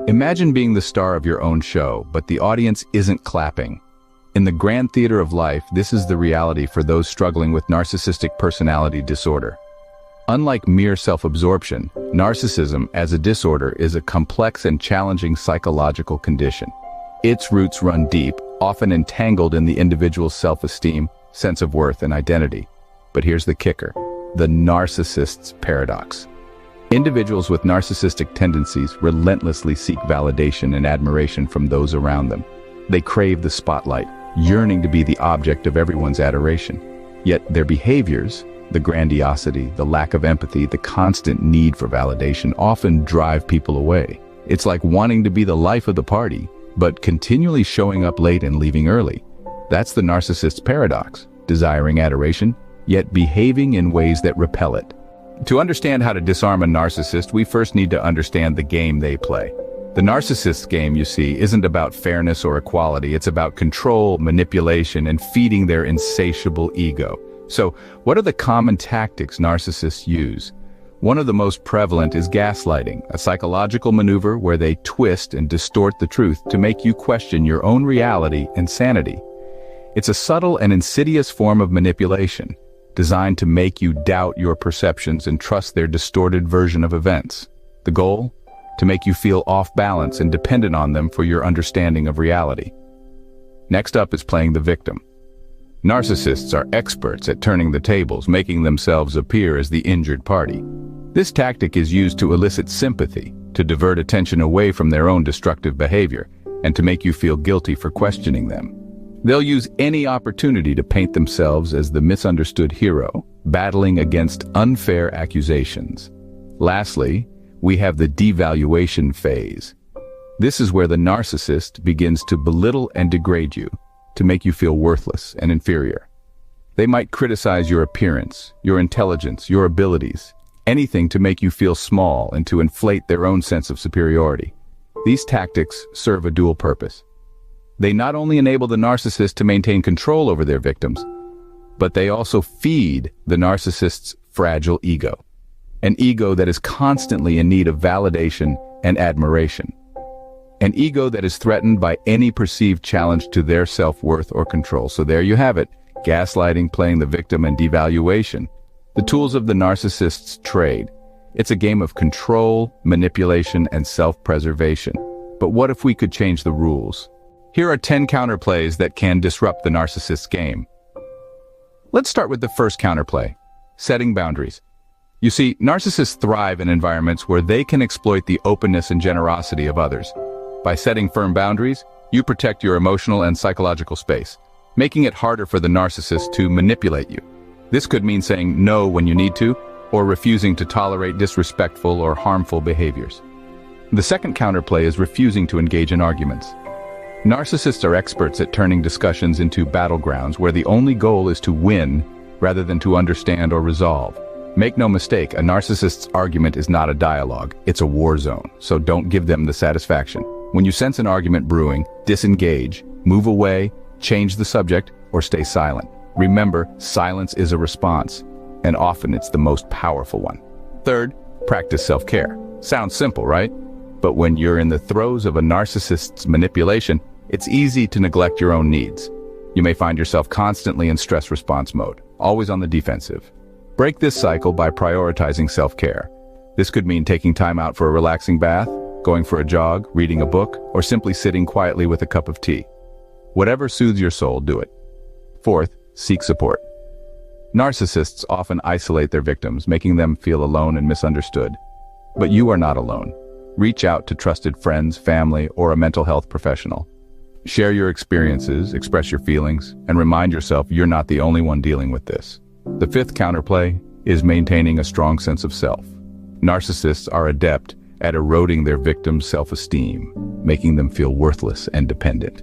Imagine being the star of your own show, but the audience isn't clapping. In the grand theater of life, this is the reality for those struggling with narcissistic personality disorder. Unlike mere self-absorption, narcissism as a disorder is a complex and challenging psychological condition. Its roots run deep, often entangled in the individual's self-esteem, sense of worth, and identity. But here's the kicker: the narcissist's paradox. Individuals with narcissistic tendencies relentlessly seek validation and admiration from those around them. They crave the spotlight, yearning to be the object of everyone's adoration. Yet their behaviors, the grandiosity, the lack of empathy, the constant need for validation often drive people away. It's like wanting to be the life of the party, but continually showing up late and leaving early. That's the narcissist's paradox, desiring adoration, yet behaving in ways that repel it. To understand how to disarm a narcissist, we first need to understand the game they play. The narcissist's game, you see, isn't about fairness or equality. It's about control, manipulation, and feeding their insatiable ego. So, what are the common tactics narcissists use? One of the most prevalent is gaslighting, a psychological maneuver where they twist and distort the truth to make you question your own reality and sanity. It's a subtle and insidious form of manipulation, designed to make you doubt your perceptions and trust their distorted version of events. The goal? To make you feel off balance and dependent on them for your understanding of reality. Next up is playing the victim. Narcissists are experts at turning the tables, making themselves appear as the injured party. This tactic is used to elicit sympathy, to divert attention away from their own destructive behavior, and to make you feel guilty for questioning them. They'll use any opportunity to paint themselves as the misunderstood hero, battling against unfair accusations. Lastly, we have the devaluation phase. This is where the narcissist begins to belittle and degrade you, to make you feel worthless and inferior. They might criticize your appearance, your intelligence, your abilities, anything to make you feel small and to inflate their own sense of superiority. These tactics serve a dual purpose. They not only enable the narcissist to maintain control over their victims, but they also feed the narcissist's fragile ego. An ego that is constantly in need of validation and admiration. An ego that is threatened by any perceived challenge to their self-worth or control. So there you have it, gaslighting, playing the victim, and devaluation. The tools of the narcissist's trade. It's a game of control, manipulation, and self-preservation. But what if we could change the rules? Here are 10 counterplays that can disrupt the narcissist's game. Let's start with the first counterplay, setting boundaries. You see, narcissists thrive in environments where they can exploit the openness and generosity of others. By setting firm boundaries, you protect your emotional and psychological space, making it harder for the narcissist to manipulate you. This could mean saying no when you need to, or refusing to tolerate disrespectful or harmful behaviors. The second counterplay is refusing to engage in arguments. Narcissists are experts at turning discussions into battlegrounds where the only goal is to win rather than to understand or resolve. Make no mistake, a narcissist's argument is not a dialogue, it's a war zone, so don't give them the satisfaction. When you sense an argument brewing, disengage, move away, change the subject, or stay silent. Remember, silence is a response, and often it's the most powerful one. Third, practice self-care. Sounds simple, right? But when you're in the throes of a narcissist's manipulation, it's easy to neglect your own needs. You may find yourself constantly in stress response mode, always on the defensive. Break this cycle by prioritizing self-care. This could mean taking time out for a relaxing bath, going for a jog, reading a book, or simply sitting quietly with a cup of tea. Whatever soothes your soul, do it. Fourth, seek support. Narcissists often isolate their victims, making them feel alone and misunderstood. But you are not alone. Reach out to trusted friends, family, or a mental health professional. Share your experiences, express your feelings, and remind yourself you're not the only one dealing with this. The fifth counterplay is maintaining a strong sense of self. Narcissists are adept at eroding their victims' self-esteem, making them feel worthless and dependent.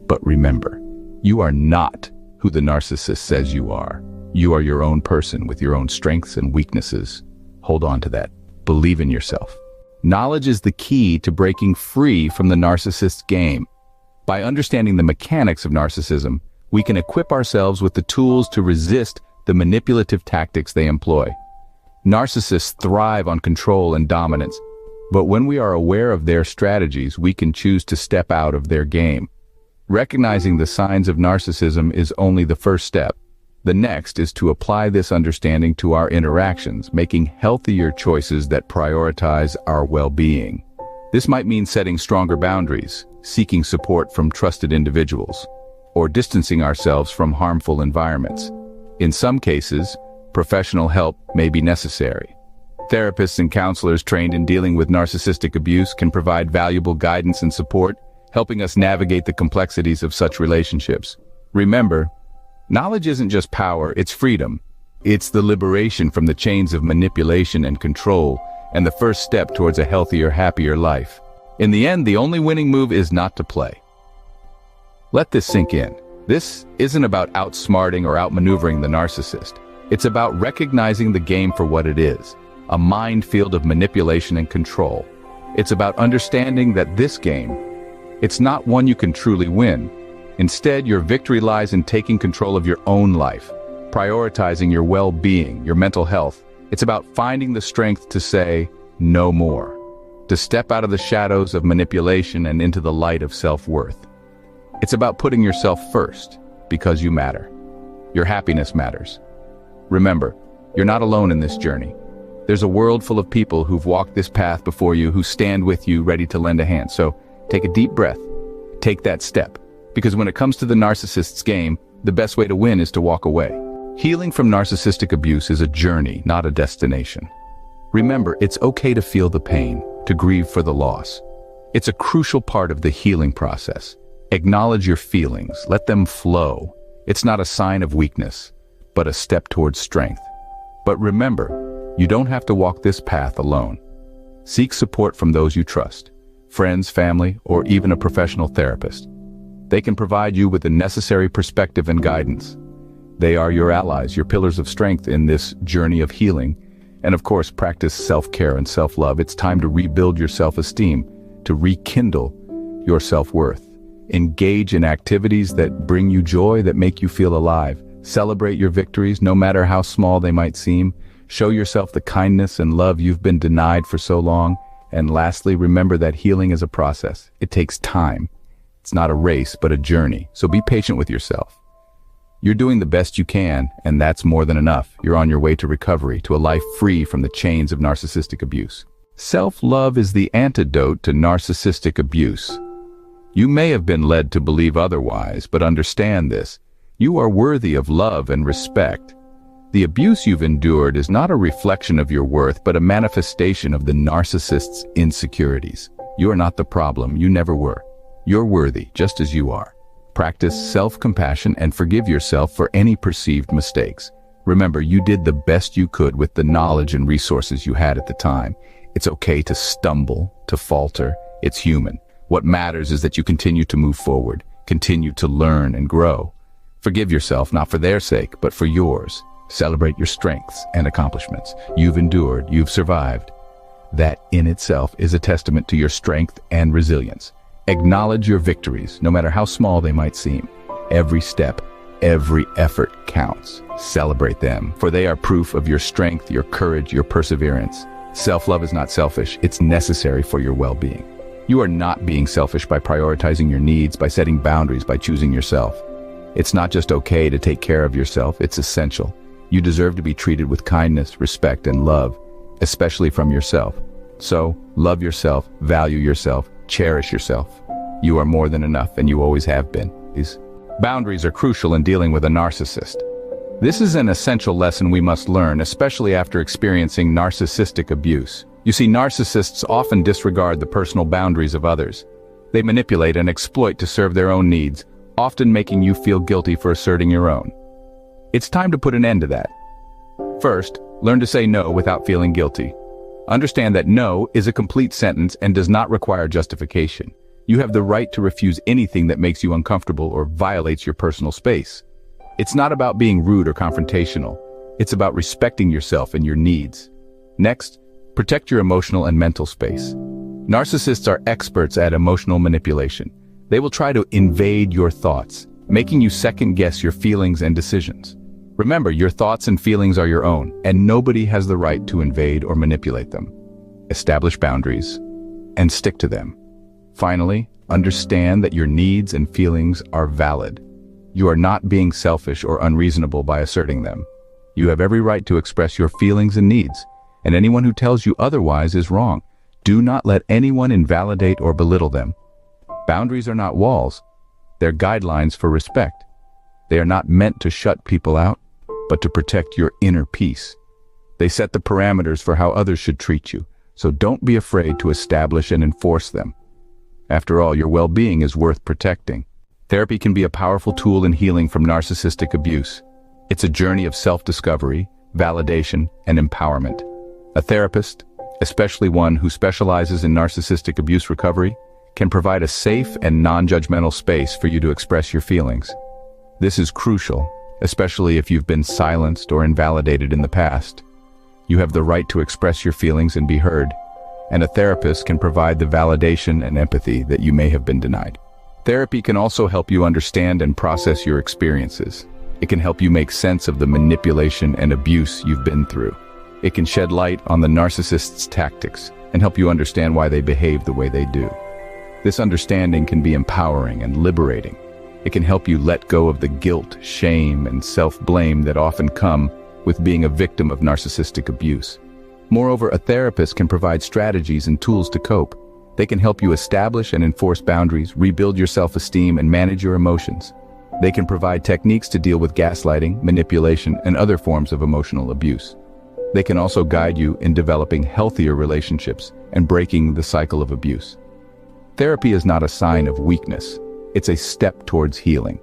But remember, you are not who the narcissist says you are. You are your own person with your own strengths and weaknesses. Hold on to that. Believe in yourself. Knowledge is the key to breaking free from the narcissist's game. By understanding the mechanics of narcissism, we can equip ourselves with the tools to resist the manipulative tactics they employ. Narcissists thrive on control and dominance, But when we are aware of their strategies, we can choose to step out of their game. Recognizing the signs of narcissism is only the first step. The next is to apply this understanding to our interactions, making healthier choices that prioritize our well-being. This might mean setting stronger boundaries, seeking support from trusted individuals, or distancing ourselves from harmful environments. In some cases, professional help may be necessary. Therapists and counselors trained in dealing with narcissistic abuse can provide valuable guidance and support, helping us navigate the complexities of such relationships. Remember, knowledge isn't just power, it's freedom. It's the liberation from the chains of manipulation and control, and the first step towards a healthier, happier life. In the end, the only winning move is not to play. Let this sink in. This isn't about outsmarting or outmaneuvering the narcissist. It's about recognizing the game for what it is, a minefield of manipulation and control. It's about understanding that this game, it's not one you can truly win. Instead, your victory lies in taking control of your own life, prioritizing your well-being, your mental health. It's about finding the strength to say no more, to step out of the shadows of manipulation and into the light of self-worth. It's about putting yourself first, because you matter. Your happiness matters. Remember, you're not alone in this journey. There's a world full of people who've walked this path before you, who stand with you, ready to lend a hand. So take a deep breath. Take that step. Because when it comes to the narcissist's game, the best way to win is to walk away. Healing from narcissistic abuse is a journey, not a destination. Remember, it's okay to feel the pain, to grieve for the loss. It's a crucial part of the healing process. Acknowledge your feelings, let them flow. It's not a sign of weakness, but a step towards strength. But remember, you don't have to walk this path alone. Seek support from those you trust, friends, family, or even a professional therapist. They can provide you with the necessary perspective and guidance. They are your allies, your pillars of strength in this journey of healing. And of course, practice self-care and self-love. It's time to rebuild your self-esteem, to rekindle your self-worth. Engage in activities that bring you joy, that make you feel alive. Celebrate your victories, no matter how small they might seem. Show yourself the kindness and love you've been denied for so long. And lastly, remember that healing is a process. It takes time. It's not a race, but a journey. So be patient with yourself. You're doing the best you can, and that's more than enough. You're on your way to recovery, to a life free from the chains of narcissistic abuse. Self-love is the antidote to narcissistic abuse. You may have been led to believe otherwise, but understand this. You are worthy of love and respect. The abuse you've endured is not a reflection of your worth, but a manifestation of the narcissist's insecurities. You are not the problem. You never were. You're worthy, just as you are. Practice self-compassion and forgive yourself for any perceived mistakes. Remember, you did the best you could with the knowledge and resources you had at the time. It's okay to stumble, to falter. It's human. What matters is that you continue to move forward, continue to learn and grow. Forgive yourself, not for their sake, but for yours. Celebrate your strengths and accomplishments. You've endured, you've survived. That in itself is a testament to your strength and resilience. Acknowledge your victories, no matter how small they might seem. Every step, every effort counts. Celebrate them, for they are proof of your strength, your courage, your perseverance. Self-love is not selfish, it's necessary for your well-being. You are not being selfish by prioritizing your needs, by setting boundaries, by choosing yourself. It's not just okay to take care of yourself, it's essential. You deserve to be treated with kindness, respect, and love, especially from yourself. So, love yourself, value yourself, cherish yourself. You are more than enough, and you always have been. These boundaries are crucial in dealing with a narcissist. This is an essential lesson we must learn, especially after experiencing narcissistic abuse. You see, narcissists often disregard the personal boundaries of others. They manipulate and exploit to serve their own needs, often making you feel guilty for asserting your own. It's time to put an end to that. First, learn to say no without feeling guilty. Understand that no is a complete sentence and does not require justification. You have the right to refuse anything that makes you uncomfortable or violates your personal space. It's not about being rude or confrontational. It's about respecting yourself and your needs. Next, protect your emotional and mental space. Narcissists are experts at emotional manipulation. They will try to invade your thoughts, making you second-guess your feelings and decisions. Remember, your thoughts and feelings are your own, and nobody has the right to invade or manipulate them. establish boundaries, and stick to them. Finally, understand that your needs and feelings are valid. You are not being selfish or unreasonable by asserting them. You have every right to express your feelings and needs, and anyone who tells you otherwise is wrong. Do not let anyone invalidate or belittle them. Boundaries are not walls. They're guidelines for respect. They are not meant to shut people out, but to protect your inner peace. They set the parameters for how others should treat you, so don't be afraid to establish and enforce them. After all, your well-being is worth protecting. Therapy can be a powerful tool in healing from narcissistic abuse. It's a journey of self-discovery, validation, and empowerment. A therapist, especially one who specializes in narcissistic abuse recovery, can provide a safe and non-judgmental space for you to express your feelings. This is crucial, especially if you've been silenced or invalidated in the past. You have the right to express your feelings and be heard, and a therapist can provide the validation and empathy that you may have been denied. Therapy can also help you understand and process your experiences. It can help you make sense of the manipulation and abuse you've been through. It can shed light on the narcissist's tactics and help you understand why they behave the way they do. This understanding can be empowering and liberating. It can help you let go of the guilt, shame, and self-blame that often come with being a victim of narcissistic abuse. Moreover, a therapist can provide strategies and tools to cope. They can help you establish and enforce boundaries, rebuild your self-esteem, and manage your emotions. They can provide techniques to deal with gaslighting, manipulation, and other forms of emotional abuse. They can also guide you in developing healthier relationships and breaking the cycle of abuse. Therapy is not a sign of weakness. It's a step towards healing.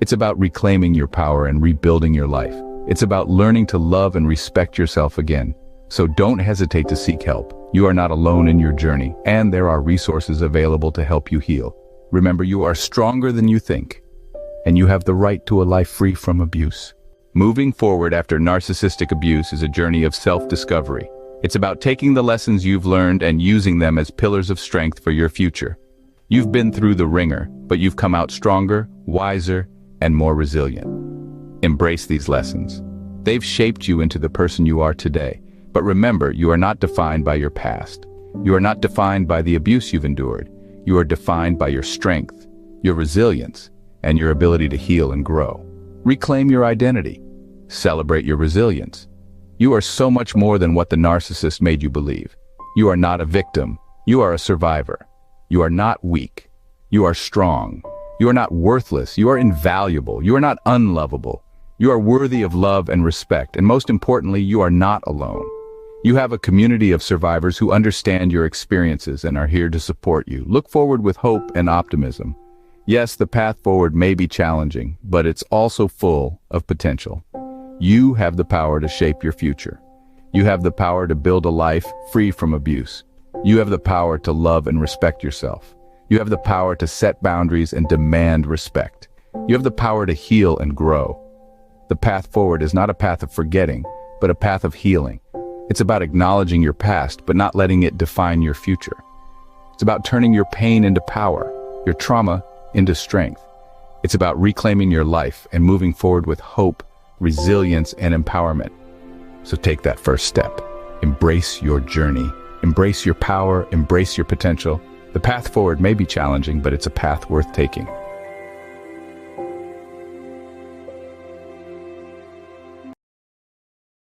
It's about reclaiming your power and rebuilding your life. It's about learning to love and respect yourself again. So don't hesitate to seek help. You are not alone in your journey, and there are resources available to help you heal. Remember, you are stronger than you think, and you have the right to a life free from abuse. Moving forward after narcissistic abuse is a journey of self-discovery. It's about taking the lessons you've learned and using them as pillars of strength for your future. You've been through the ringer, but you've come out stronger, wiser, and more resilient. Embrace these lessons. They've shaped you into the person you are today. But remember, you are not defined by your past. You are not defined by the abuse you've endured. You are defined by your strength, your resilience, and your ability to heal and grow. Reclaim your identity. Celebrate your resilience. You are so much more than what the narcissist made you believe. You are not a victim. You are a survivor. You are not weak. You are strong. You are not worthless. You are invaluable. You are not unlovable. You are worthy of love and respect, and most importantly, you are not alone. You have a community of survivors who understand your experiences and are here to support you. Look forward with hope and optimism. Yes, the path forward may be challenging, but it's also full of potential. You have the power to shape your future. You have the power to build a life free from abuse. You have the power to love and respect yourself. You have the power to set boundaries and demand respect. You have the power to heal and grow. The path forward is not a path of forgetting, but a path of healing. It's about acknowledging your past, but not letting it define your future. It's about turning your pain into power, your trauma into strength. It's about reclaiming your life and moving forward with hope, resilience, and empowerment. So take that first step. Embrace your journey. Embrace your power. Embrace your potential. The path forward may be challenging, but it's a path worth taking.